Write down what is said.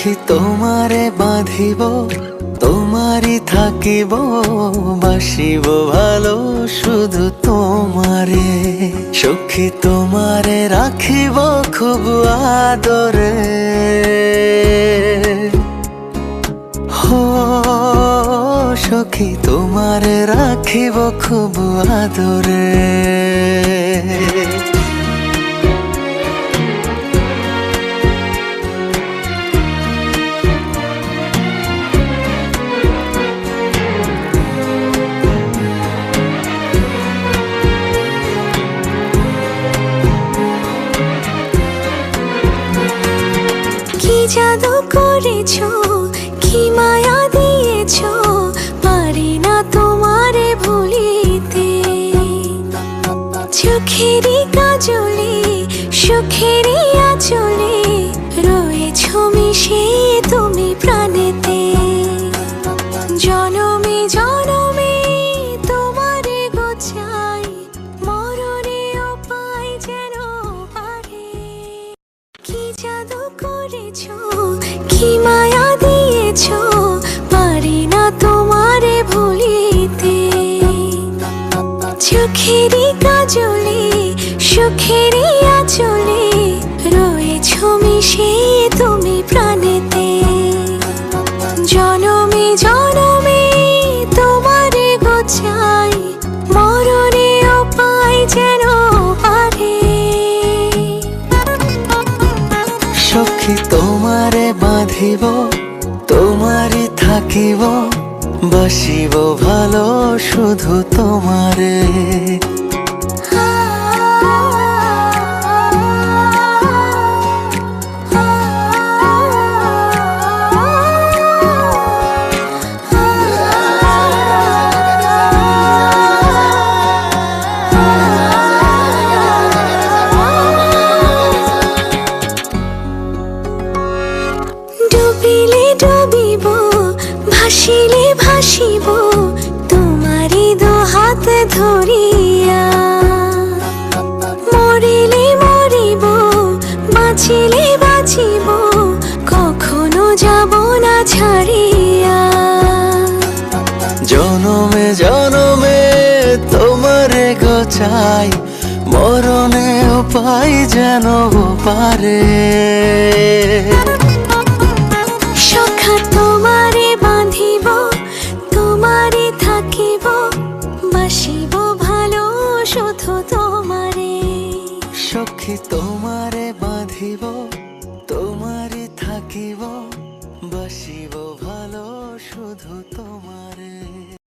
সখী তোমারে বাঁধিব, তোমারই থাকিব, বাসিব ভালো শুধু তোমারে। সখী তোমারে রাখিব খুব আদরে, হো সখী তোমারে রাখিব খুব আদরে। কি জাদু করেছো, কি মায়া দিয়েছো, পারি না তোমারে ভুলিতে। চোখেরই কাজলে সুখেরই আঁচলে রয়েছো মিশে তুমি প্রাণেতে। জনমে জনমে তোমারে গোছাই, মরণেও পাই যেন পারে। কি জাদু করেছো, কি মায়া দিয়েছো, পারি না তোমারে ভুলিতে। চোখেরই কাজলে সুখেরই আঁচলে রয়েছো মিশে তুমি প্রাণেতে। জনমে জনমে তোমারে গোছাই, মরণেও পাই যেন পারে। সখী তোমারে বাঁধিব, তোমারই থাকিব, বাসিব ভালো শুধু তোমারে। ডুবিলে ডুবিব, ভাসিলে ভাসিব, তোমারি দুহাত ধরিয়া। মরিলে মরিব, বাঁচিলে বাঁচিব, কখনো যাব না ছাড়িয়া। জনমে জনমে তোমারে গোছাই, মরণেও পাই যেন পারে। সখা তোমারে বাঁধিব, তোমারে থাকিব, বাসিব ভালো শুধু তোমারে। সখী তোমারে বাঁধিব, তোমারই থাকিব, বাসিব ভালো শুধু তোমারে।